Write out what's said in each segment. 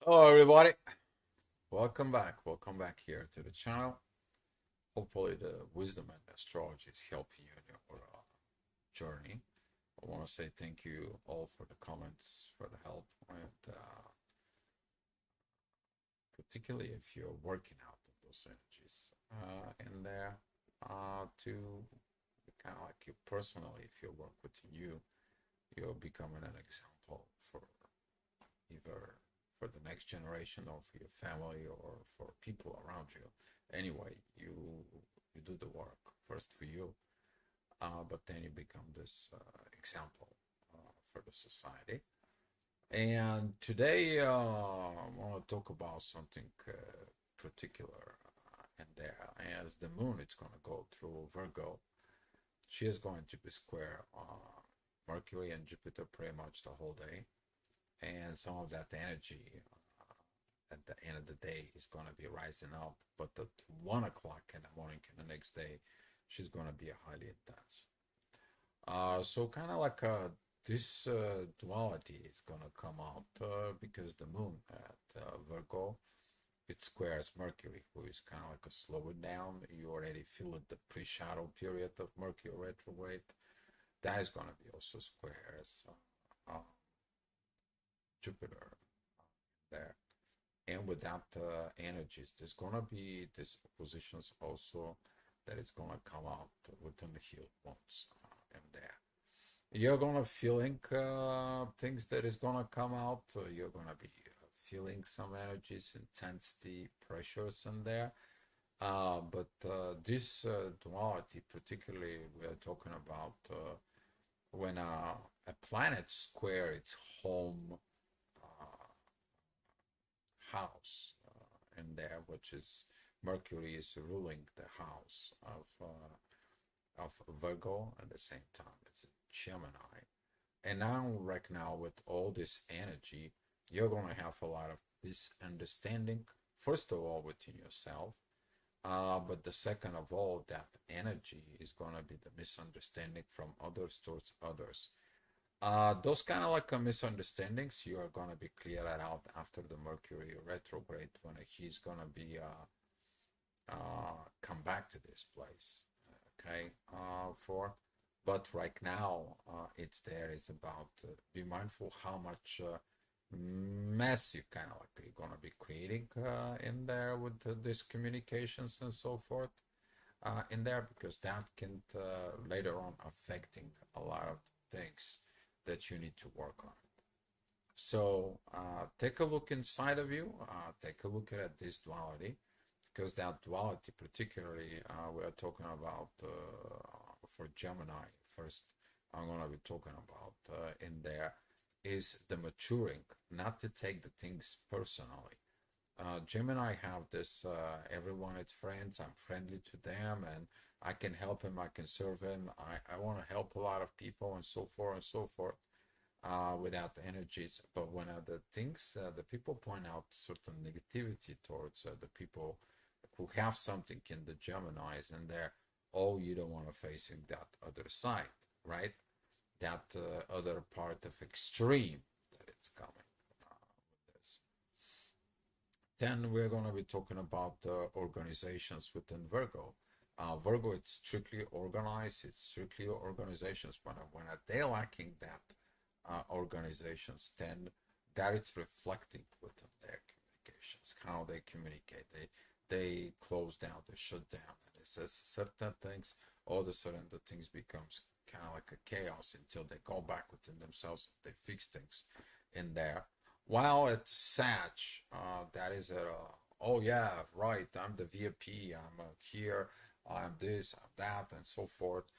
Hello, everybody. Welcome back here to the channel. Hopefully, the wisdom and astrology is helping you in your journey. I want to say thank you all for the comments, for the help, and particularly if you're working out of those energies in there to kind of like you personally, if you work within you, you're becoming an example for either for the next generation or for your family or for people around you. Anyway, you do the work first for you, but then you become this example for the society. And today I want to talk about something particular in there. As the moon is going to go through Virgo, she is going to be square Mercury and Jupiter pretty much the whole day, and some of that energy at the end of the day is going to be rising up, but at 1 o'clock in the morning and the next day she's going to be highly intense. So kind of like this duality is going to come out because the moon at Virgo, it squares Mercury, who is kind of like a slow it down. You already feel it, the pre-shadow period of Mercury retrograde. That is going to be also squares Jupiter there. And with that energies, there's gonna be these oppositions also that is gonna come out within the healed ones in there. You're gonna feeling things that is gonna come out. You're gonna be feeling some energies, intensity, pressures in there. But this duality, particularly, we are talking about when a planet square its home house in there, which is Mercury is ruling the house of Virgo at the same time. It's a Gemini. And now, right now, with all this energy, you're going to have a lot of misunderstanding, first of all, within yourself. But the second of all, that energy is going to be the misunderstanding from others towards others. Those kind of like misunderstandings, you are gonna be cleared out after the Mercury retrograde when he's gonna be come back to this place. Okay, for but right now it's there. It's about be mindful how much mess you kind of like you're gonna be creating in there with these communications and so forth in there because that can later on affecting a lot of things that you need to work on. So take a look inside of you, take a look at this duality, because that duality, particularly, we are talking about for Gemini first, I'm going to be talking about in there is the maturing, not to take the things personally. Gemini have this, everyone is friends, I'm friendly to them, and I can help him, I can serve him, I want to help a lot of people, and so forth and so forth, without energies. But when the things, the people point out certain negativity towards the people who have something in the Geminis, and they're, oh, you don't want to facing that other side, right? That other part of extreme that it's coming with this. Then we're going to be talking about organizations within Virgo. Virgo, it's strictly organized, it's strictly organizations. But when they're lacking that organizations, then that is reflecting within their communications, how they communicate. They close down, they shut down, and it says certain things. All of a sudden, the things becomes kind of like a chaos until they go back within themselves. They fix things in there. While it's Sag, that is a oh yeah, right. I'm the VIP. I'm here. I'm this. I'm that, and so forth.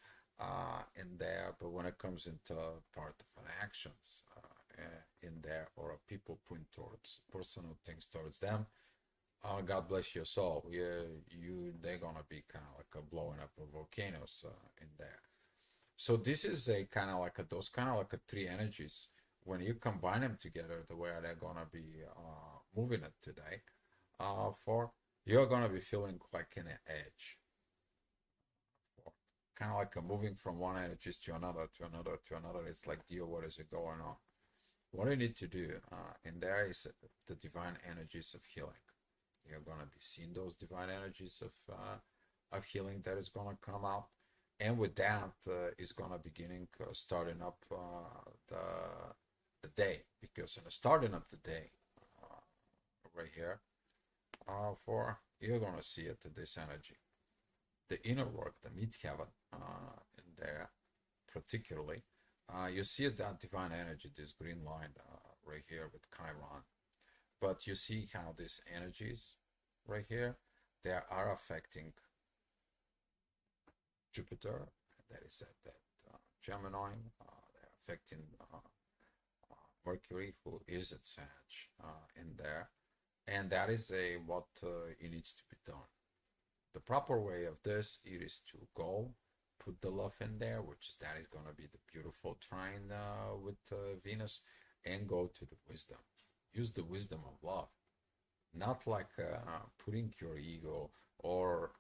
In there, but when it comes into part of an actions in there or a people point towards personal things towards them, God bless your soul. They're gonna be kind of like a blowing up of volcanoes in there. So this is a kind of like those kind of like three energies. When you combine them together, the way they're gonna be moving it today, for you're gonna be feeling like an edge, kind of like moving from one energies to another to another to another. It's like, dear, what is it going on? what you need to do in there is the divine energies of healing. You're gonna be seeing those divine energies of healing that is gonna come out, and with that is gonna beginning starting up the day, because in the starting up the day right here for you're gonna see it this energy, the inner work, the midheaven in there particularly. You see that divine energy, this green line right here with Chiron. But you see how these energies right here, they are affecting Jupiter, that is at that Gemini, they're affecting Mercury, who is at Sag in there. And that is what it needs to be done. The proper way of this it is to go put the love in there, which is that is going to be the beautiful trine with Venus, and go to the wisdom. Use the wisdom of love, not like putting your ego or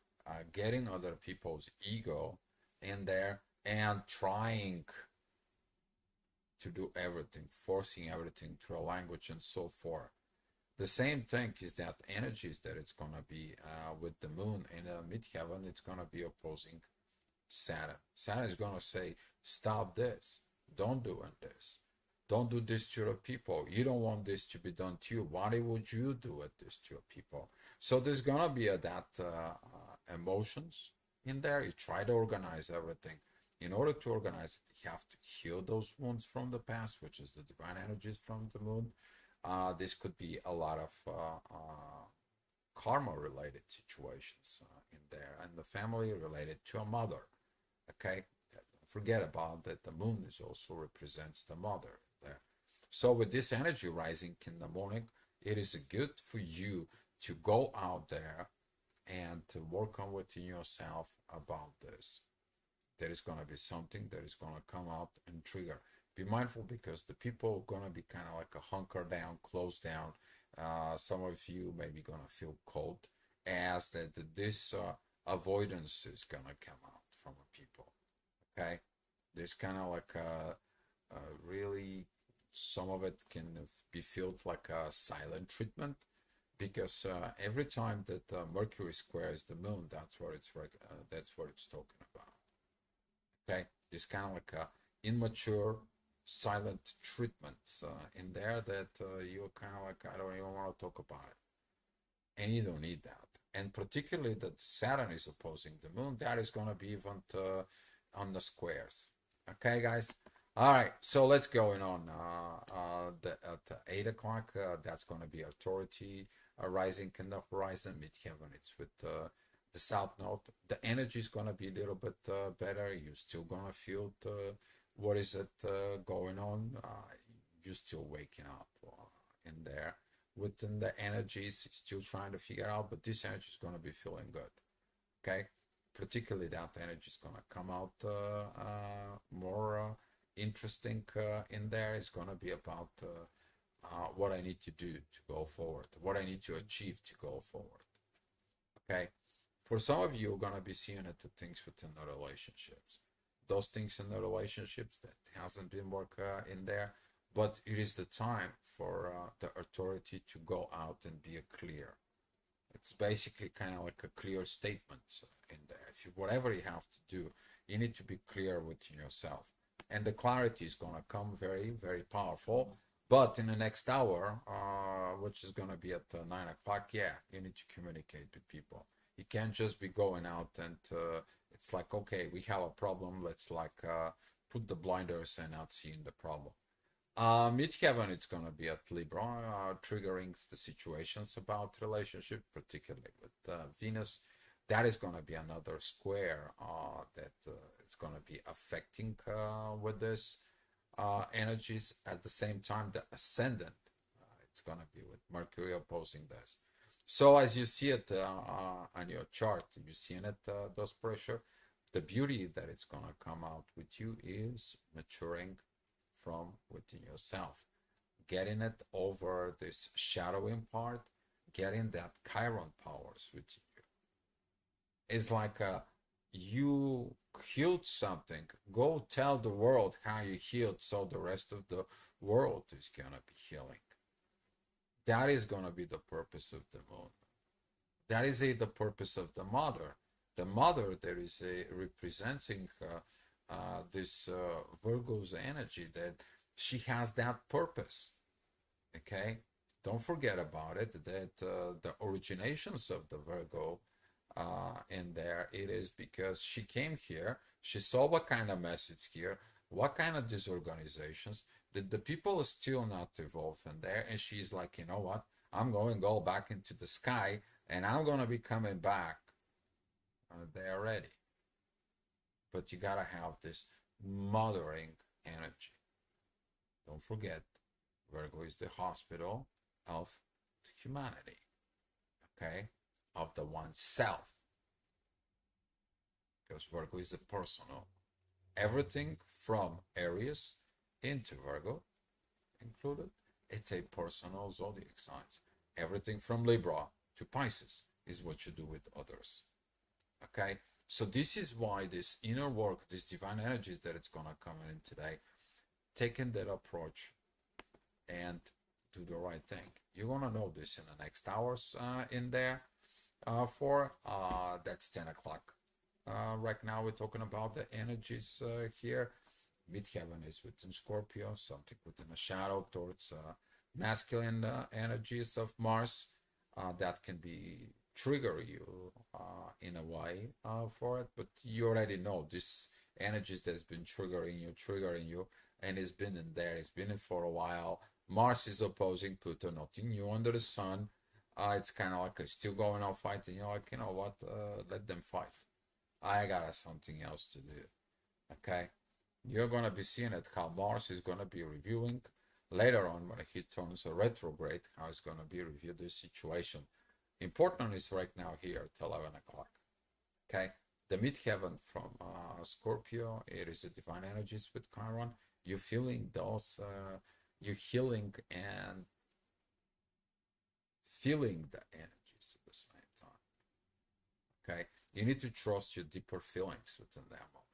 getting other people's ego in there and trying to do everything, forcing everything through a language and so forth. The same thing is that energies that it's going to be with the moon in midheaven, it's going to be opposing Saturn. Saturn is going to say, stop this. Don't do this. Don't do this to your people. You don't want this to be done to you. Why would you do this to your people? So there's going to be that emotions in there. You try to organize everything. In order to organize it, you have to heal those wounds from the past, which is the divine energies from the moon. This could be a lot of karma related situations in there, and the family related to a mother. Okay, don't forget about that. The moon is also represents the mother there. So with this energy rising in the morning, it is good for you to go out there and to work on within yourself about this. There is going to be something that is going to come out and trigger. Be mindful, because the people are going to be kind of like a hunker down, close down. Some of you may be going to feel cold, as that this avoidance is going to come out from the people. Okay, there's kind of like really, some of it can be felt like a silent treatment, because every time that Mercury squares the moon, that's what it's talking about. Okay, this kind of like a immature silent treatments in there that you're kind of like, I don't even want to talk about it, and you don't need that. And particularly that Saturn is opposing the moon, that is going to be even on the squares. Okay, guys. All right, so let's go on. At 8 o'clock, that's going to be authority rising in the horizon. Midheaven, it's with the south node. The energy is going to be a little bit better. You're still going to feel what is it going on. You're still waking up in there. Within the energies, still trying to figure out, but this energy is going to be feeling good. Okay, particularly that energy is going to come out more interesting in there. It's going to be about what I need to do to go forward, what I need to achieve to go forward. Okay, for some of you, are going to be seeing it to things within the relationships. Those things in the relationships that hasn't been work in there, but it is the time for the authority to go out and be clear. It's basically kind of like a clear statement in there. If you, whatever you have to do, you need to be clear within yourself, and the clarity is going to come very, very powerful. But in the next hour, which is going to be at 9 o'clock, yeah, you need to communicate with people. You can't just be going out and it's like, okay, we have a problem. Let's like put the blinders and not seeing the problem. Midheaven, it's going to be at Libra, triggering the situations about relationship, particularly with Venus. That is going to be another square that it's going to be affecting with this energies. At the same time, the ascendant, it's going to be with Mercury opposing this. So as you see it on your chart, you seeing it, those pressure, the beauty that it's going to come out with you is maturing from within yourself, getting it over this shadowing part, getting that Chiron powers with you. It's like you healed something, go tell the world how you healed so the rest of the world is gonna be healing. That is gonna be the purpose of the moon. That is the purpose of the mother. The mother there is representing this Virgo's energy, that she has that purpose. Okay, don't forget about it, that the originations of the Virgo in there, it is because she came here, she saw what kind of message here, what kind of disorganizations, the people are still not evolved in there, and she's like, you know what, I'm going to go back into the sky, and I'm going to be coming back. They are ready. But you got to have this mothering energy. Don't forget, Virgo is the hospital of humanity, okay, of the oneself, because Virgo is a personal. Everything from Aries into Virgo included, it's a personal zodiac signs. Everything from Libra to Pisces is what you do with others. Okay, so this is why this inner work, these divine energies that it's gonna come in today, taking that approach and do the right thing. You're gonna know this in the next hours in there. That's 10 o'clock. Right now we're talking about the energies here. Midheaven is within Scorpio, something within a shadow towards masculine energies of Mars that can be trigger you in a way for it, but you already know this energies that's been triggering you, and it's been in there, it's been in for a while. Mars is opposing Pluto, nothing new under the sun. It's kind of like still going on fighting. You're like, you know what, let them fight. I got something else to do. Okay, you're gonna be seeing it how Mars is gonna be reviewing later on when he turns a retrograde, how it's gonna be review this situation. Important is right now here at 11 o'clock. Okay, the midheaven from Scorpio, it is a divine energies with Chiron. You're feeling those, you're healing and feeling the energies at the same time. Okay, you need to trust your deeper feelings within that moment.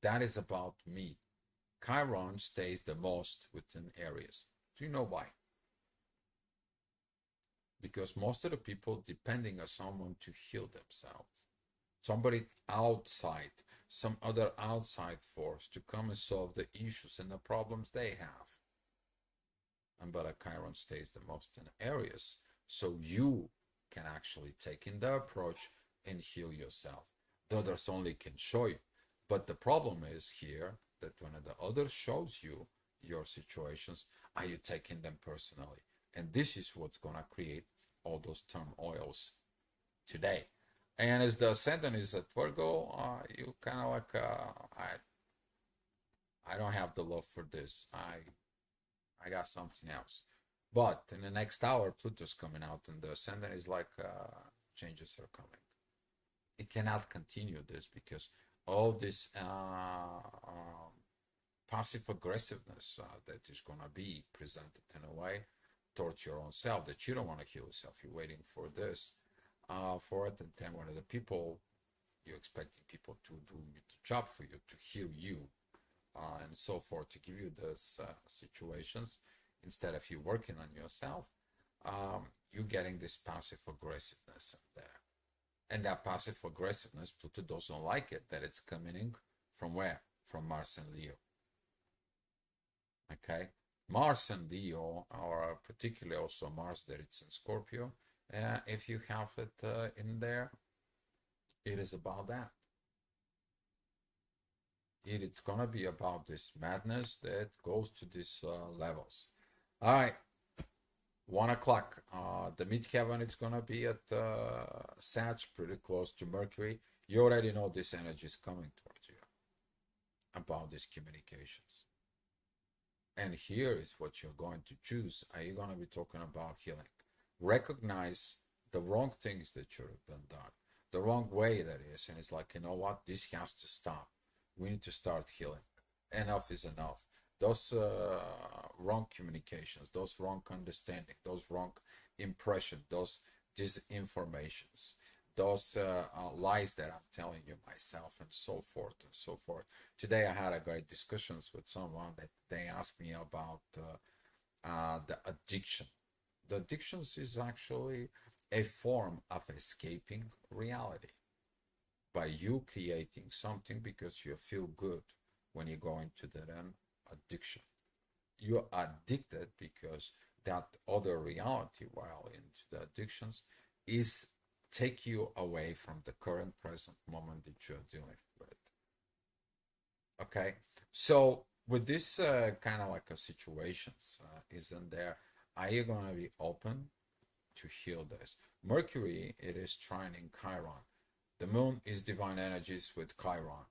That is about me. Chiron stays the most within Aries. Do you know why? Because most of the people depending on someone to heal themselves. Somebody outside, some other outside force to come and solve the issues and the problems they have. But a Chiron stays the most in Aries, so you can actually take in the approach and heal yourself. The others only can show you. But the problem is here that when the other shows you your situations, are you taking them personally? And this is what's gonna create all those turmoils today. And as the ascendant is at Virgo, you kind of like, I don't have the love for this. I got something else. But in the next hour, Pluto's coming out, and the ascendant is like, changes are coming. It cannot continue this because all this passive aggressiveness that is going to be presented in a way towards your own self, that you don't want to heal yourself. You're waiting for this, for it, and then one of the people, you're expecting people to do the job for you, to heal you, and so forth, to give you those situations instead of you working on yourself. You're getting this passive aggressiveness in there. And that passive aggressiveness, Pluto doesn't like it, that it's coming in from where? From Mars and Leo. Okay? Mars and Leo, or particularly also Mars that it's in Scorpio, if you have it in there, it is about that. It's gonna be about this madness that goes to these levels. All right, 1 o'clock. The midheaven, it's gonna be at Sag, pretty close to Mercury. You already know this energy is coming towards you about these communications. And here is what you're going to choose. Are you gonna be talking about healing? Recognize the wrong things that should have been done, the wrong way that is, and it's like, you know what? This has to stop. We need to start healing. Enough is enough. Those wrong communications, those wrong understanding, those wrong impression, those disinformations, those lies that I'm telling you myself, and so forth and so forth. Today I had a great discussions with someone that they asked me about the addiction. The addictions is actually a form of escaping reality by you creating something because you feel good when you go into that addiction. You're addicted because that other reality while into the addictions is take you away from the current present moment that you're dealing with. Okay, so with this kind of like a situations isn't there, are you gonna be open to heal this? Mercury, it is trining Chiron. The moon is divine energies with Chiron.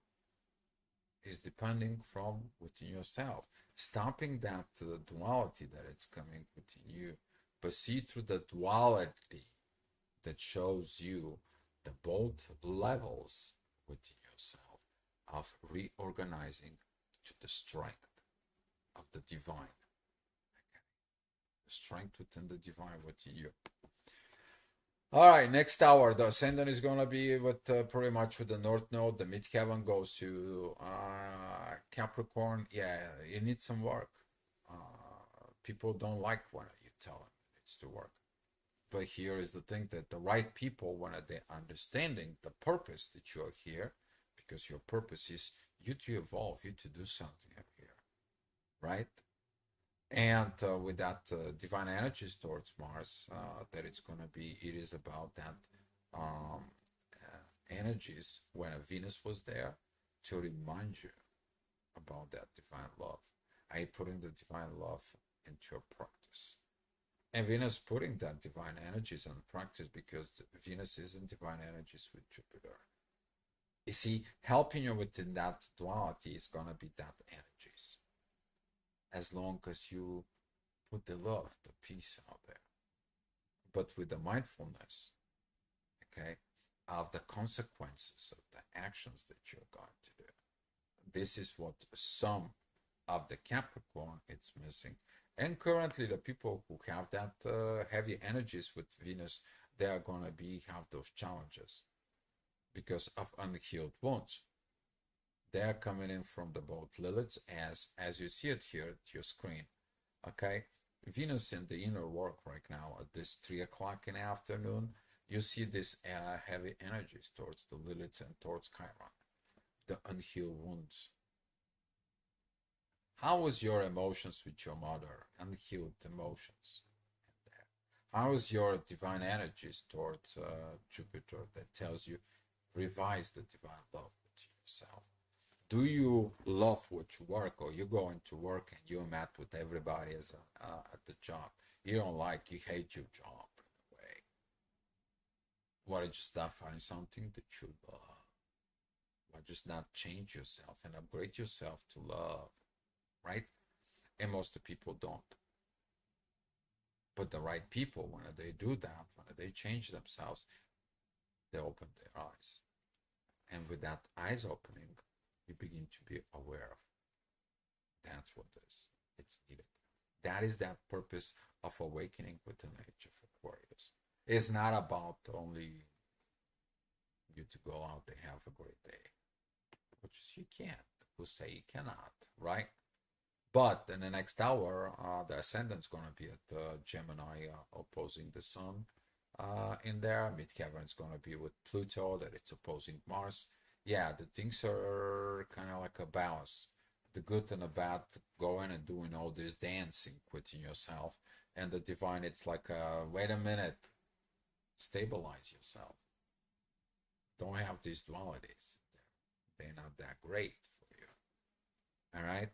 Is depending from within yourself, stopping that duality that it's coming within you, but see through the duality that shows you the both levels within yourself of reorganizing to the strength of the divine, the strength within the divine within you. All right, next hour, the ascendant is going to be with pretty much with the North Node. The midheaven goes to Capricorn. Yeah, you need some work. People don't like when you tell them it's to work. But here is the thing that the right people, when they're understanding the purpose that you're here, because your purpose is you to evolve, you to do something up here, right? And with that divine energies towards Mars, that it's going to be, it is about that um, energies when a Venus was there to remind you about that divine love. Are you putting the divine love into your practice? And Venus putting that divine energies in practice because Venus is in divine energies with Jupiter. You see, helping you within that duality is going to be that energies. As long as you put the love, the peace out there. But with the mindfulness, okay, of the consequences of the actions that you're going to do. This is what some of the Capricorn it's missing. And currently the people who have that heavy energies with Venus, they are going to be have those challenges because of unhealed wounds. They are coming in from the both Liliths as you see it here at your screen. Okay, Venus in the inner work right now at this 3 o'clock in the afternoon, you see this heavy energies towards the Liliths and towards Chiron, the unhealed wounds. How was your emotions with your mother? Unhealed emotions. How is your divine energies towards Jupiter that tells you revise the divine love with yourself? Do you love what you work, or you go into work and you're mad with everybody as at the job? You don't like, you hate your job in a way. Why just not find something that you love? Why just not change yourself and upgrade yourself to love, right? And most people don't. But the right people, when they do that, when they change themselves, they open their eyes. And with that eyes opening, you begin to be aware of. That's what it's needed. That is that purpose of awakening with the age of Aquarius. It's not about only you to go out and have a great day, which is you can't. Who say you cannot, right? But in the next hour, the ascendant's going to be at Gemini opposing the Sun in there. Midheaven is going to be with Pluto, that it's opposing Mars. Yeah, the things are kind of like a balance. The good and the bad, going and doing all this dancing within yourself. And the divine, it's like, wait a minute, stabilize yourself. Don't have these dualities. They're not that great for you. All right?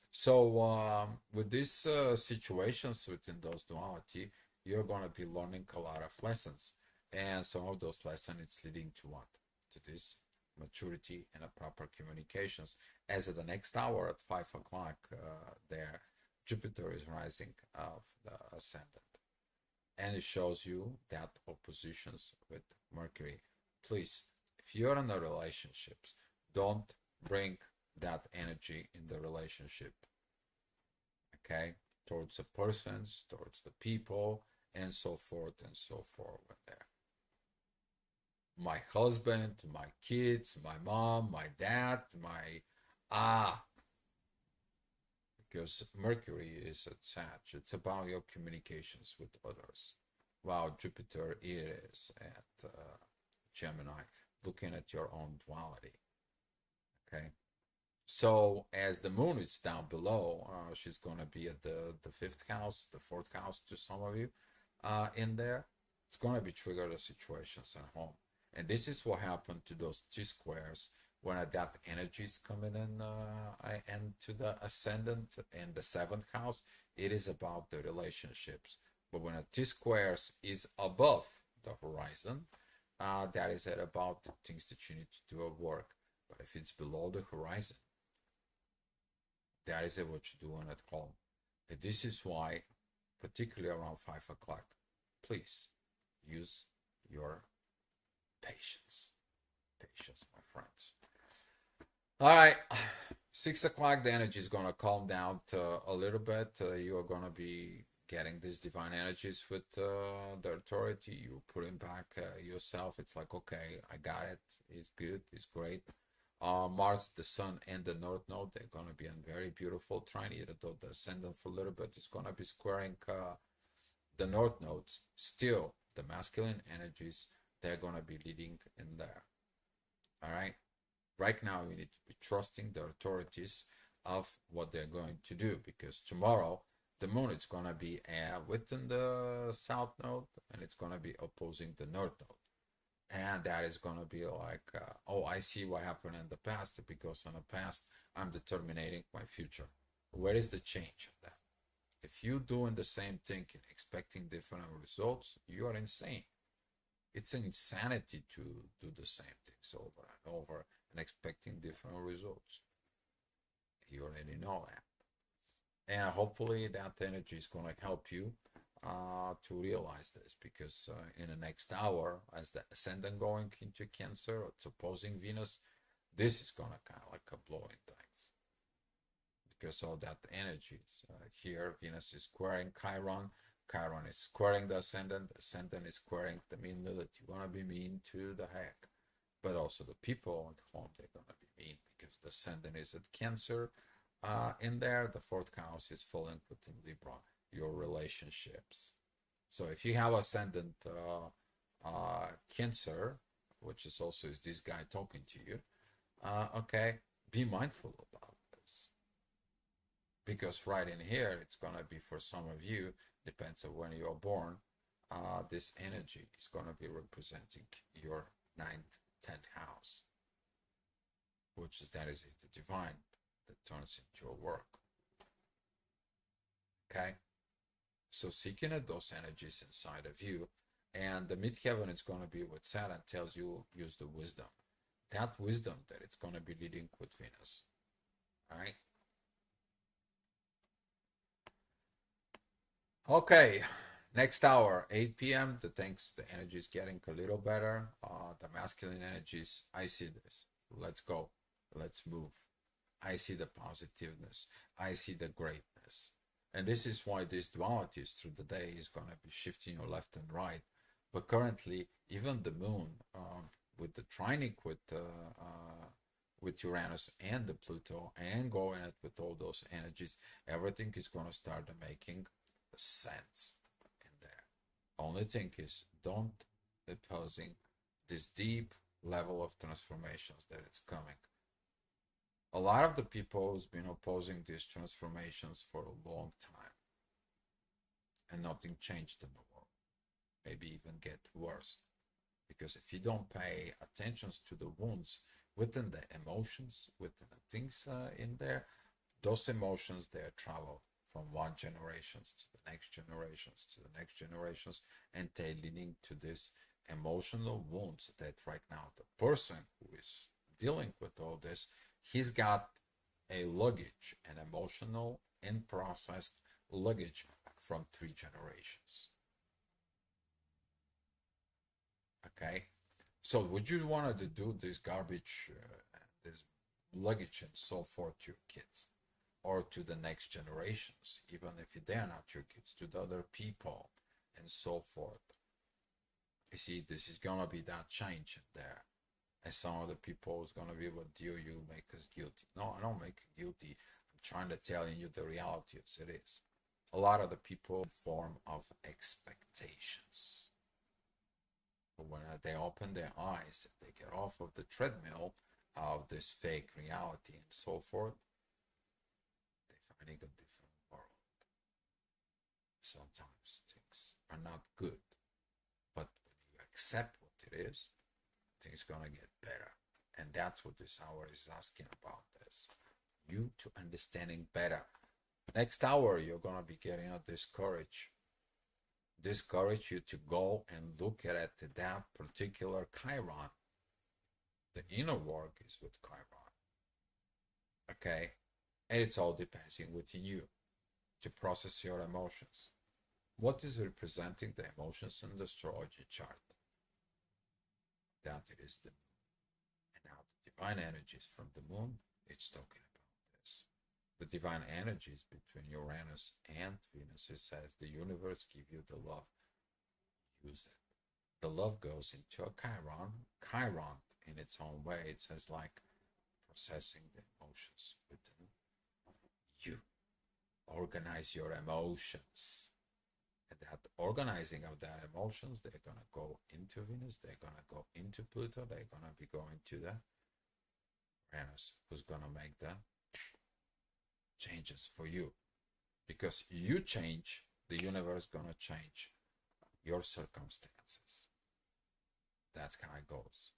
So with these situations within those duality, you're going to be learning a lot of lessons. And some of those lessons, it's leading to what? To this maturity and a proper communications. As of the next hour at 5 o'clock there, Jupiter is rising of the ascendant. And it shows you that oppositions with Mercury. Please, if you're in the relationships, don't bring that energy in the relationship, okay, towards the persons, towards the people, and so forth there. My husband, my kids, my mom, my dad, my because Mercury is at Sag. It's about your communications with others. While Jupiter is at Gemini, looking at your own duality. Okay. So as the moon is down below, she's going to be at the fifth house, the fourth house to some of you in there. It's going to be triggered situations at home. And this is what happened to those T squares when that energy is coming in and to the ascendant in the seventh house. It is about the relationships. But when a T squares is above the horizon, that is about things that you need to do at work. But if it's below the horizon, that is what you're doing at home. And this is why, particularly around 5 o'clock, please use your patience. Patience, my friends. All right, 6 o'clock, the energy is going to calm down a little bit. You are going to be getting these divine energies with the authority. You're putting back yourself. It's like, okay, I got it. It's good. It's great. Mars, the Sun, and the North Node, they're going to be in very beautiful trine, even though the ascendant for a little bit is going to be squaring the North Nodes. Still, the masculine energies, they're going to be leading in there. All right? Right now, you need to be trusting the authorities of what they're going to do, because tomorrow, the moon is going to be within the South Node, and it's going to be opposing the North Node. And that is going to be like, oh, I see what happened in the past, because in the past, I'm determining my future. Where is the change in that? If you're doing the same thing and expecting different results, you are insane. It's insanity to do the same things over and over and expecting different results. You already know that. And hopefully that energy is going to help you to realize this, because in the next hour, as the ascendant going into Cancer, it's opposing Venus, this is going to kind of like a blow in things, because all that energy is here. Venus is squaring Chiron. Chiron is squaring the ascendant is squaring the mean Lilith. You're going to be mean to the heck. But also the people at home, they're going to be mean, because the ascendant is at Cancer in there. The fourth house is falling within Libra, your relationships. So if you have ascendant Cancer, which is also is this guy talking to you, okay, be mindful about this, because right in here, it's going to be for some of you, depends on when you're born, this energy is going to be representing your ninth, 10th house, which is that is it, the divine that turns into your work. Okay, so seeking at those energies inside of you, and the midheaven is going to be what Saturn tells you, use the wisdom, that wisdom that it's going to be leading with Venus. All right. Okay, next hour, 8 p.m. The things, the energy is getting a little better. The masculine energies, I see this. Let's go. Let's move. I see the positiveness. I see the greatness. And this is why these dualities through the day is going to be shifting your left and right. But currently, even the moon, with the trinic with Uranus and the Pluto, and going it with all those energies, everything is going to start making sense in there. Only thing is, don't opposing this deep level of transformations that it's coming. A lot of the people who's been opposing these transformations for a long time, and nothing changed in the world. Maybe even get worse, because if you don't pay attention to the wounds within the emotions, within the things in there, those emotions, they travel from one generations to the next generations to the next generations, and they leading to this emotional wounds that right now the person who is dealing with all this, he's got a luggage, an emotional and processed luggage from 3 generations. Okay, so would you want to do this garbage, this luggage and so forth to your kids, or to the next generations, even if they're not your kids, to the other people and so forth? You see, this is gonna be that change in there. And some of the people is gonna be, what do you make us guilty? No, I don't make you guilty. I'm trying to tell you the reality as it is. A lot of the people form of expectations. But when they open their eyes, they get off of the treadmill of this fake reality and so forth, they're finding a different world. Sometimes things are not good, but when you accept what it is, things gonna get better. And that's what this hour is asking about, this. You to understanding better. Next hour, you're gonna be getting out this courage. Discourage you to go and look at it, that particular Chiron. The inner work is with Chiron. Okay? And it's all depends within you to process your emotions. What is representing the emotions in the astrology chart? That it is the moon. And now the divine energies from the moon, it's talking about this. The divine energies between Uranus and Venus, it says the universe give you the love. Use it. The love goes into a Chiron. Chiron, in its own way, it says like processing the emotions within you. Organize your emotions. And that organizing of that emotions, they're gonna go into Venus, they're gonna go into Pluto, they're gonna be going to the Uranus, who's gonna make the changes for you. Because you change, the universe gonna change your circumstances. That's how it goes.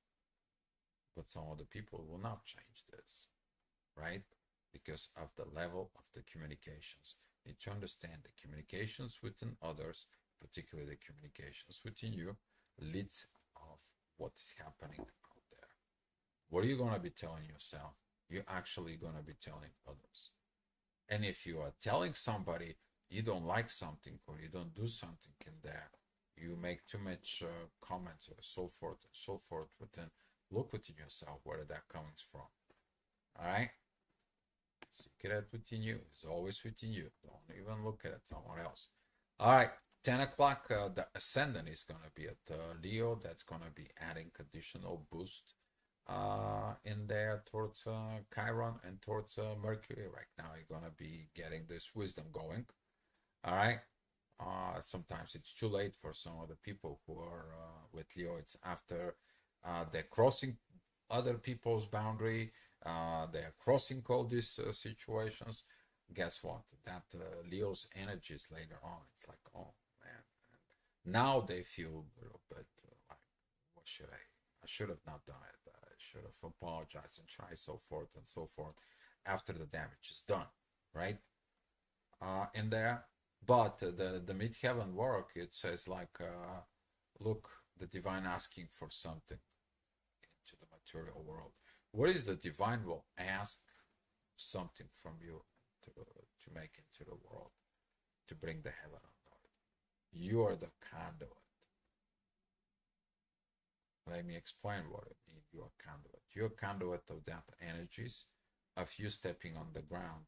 But some of the people will not change this, right? Because of the level of the communications. You need to understand the communications within others, particularly the communications within you, leads of what is happening out there. What are you going to be telling yourself? You're actually going to be telling others. And if you are telling somebody you don't like something or you don't do something in there, you make too much comments or so forth, but then look within yourself where that coming from. All right? Secret within you is always within you. Don't even look at someone else. All right, 10 o'clock, the ascendant is going to be at Leo. That's going to be adding additional boost in there towards Chiron and towards Mercury. Right now, you're going to be getting this wisdom going. All right. Sometimes it's too late for some of the people who are with Leo. It's after they're crossing other people's boundary. They're crossing all these situations. Guess what? That Leo's energies later on, it's like, oh man. And now they feel a little bit like, what should I should have not done it. I should have apologized and tried so forth and so forth after the damage is done, right? In there. But the mid-heaven work, it says like, look, the divine asking for something into the material world. What is the divine will ask something from you to make into the world, to bring the heaven on earth? You are the conduit. Let me explain what it means. You are conduit. You're conduit of that energies of you stepping on the ground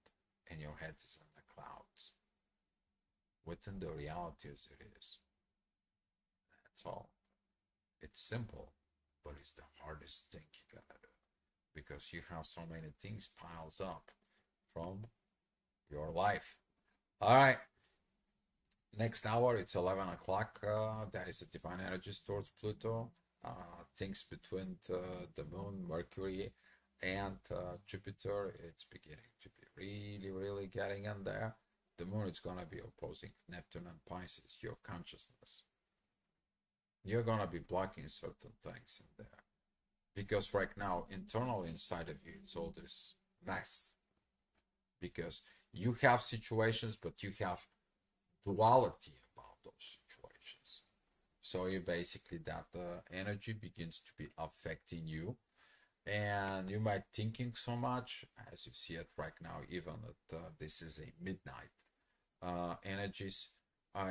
and your head is in the clouds. Within the reality as it is. That's all. It's simple, but it's the hardest thing you gotta do. Because you have so many things piles up from your life. All right. Next hour, it's 11 o'clock. That is the divine energies towards Pluto. Things between the moon, Mercury, and Jupiter, it's beginning to be really, really getting in there. The moon is going to be opposing Neptune and Pisces, your consciousness. You're going to be blocking certain things in there. Because right now, internal inside of you, it's all this mess. Because you have situations, but you have duality about those situations. So you basically, that energy begins to be affecting you. And you might thinking so much, as you see it right now, even that this is a midnight energies,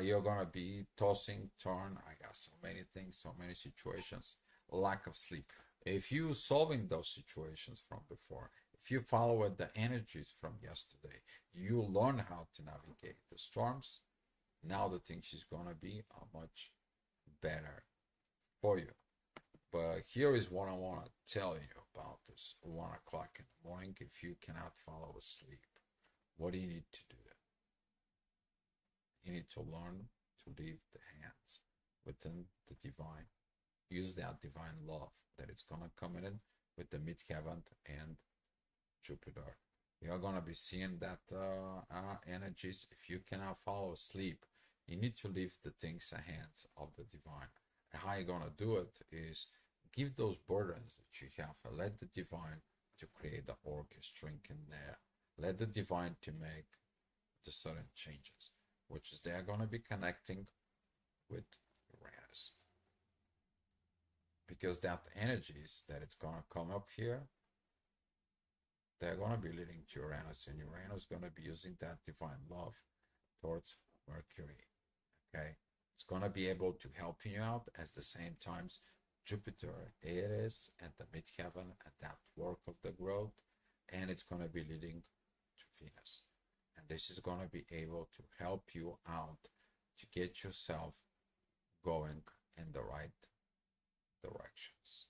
you're gonna be tossing, turn. I got so many things, so many situations, lack of sleep. If you solving those situations from before, if you follow the energies from yesterday, you learn how to navigate the storms. Now the things is gonna be much better for you. But here is what I want to tell you about this 1 o'clock in the morning. If you cannot follow sleep, what do you need to do? You need to learn to leave the hands within the divine. Use that divine love that it's gonna come in with the midheaven and Jupiter. You are gonna be seeing that energies. If you cannot follow sleep, you need to leave the things in the hands of the divine. And how you're gonna do it is give those burdens that you have. Let the divine to create the orchestra in there. Let the divine to make the certain changes, which is they're gonna be connecting with Uranus. Because that energies that it's gonna come up here, they're gonna be leading to Uranus, and Uranus is gonna be using that divine love towards Mercury. Okay, it's gonna be able to help you out at the same times. Jupiter, Aries, and the midheaven at that work of the growth, and it's gonna be leading to Venus, and this is gonna be able to help you out to get yourself going in the right directions.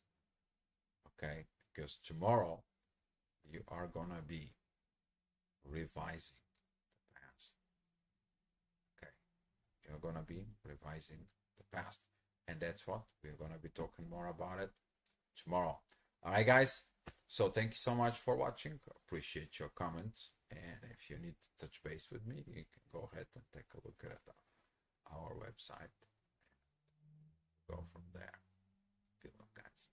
Okay, because tomorrow you are gonna be revising the past. Okay, you're gonna be revising the past, and that's what we're gonna be talking more about it tomorrow. All right, guys, so thank you so much for watching. Appreciate your comments, and if you need to touch base with me, you can go ahead and take a look at our website and go from there. Good luck, guys.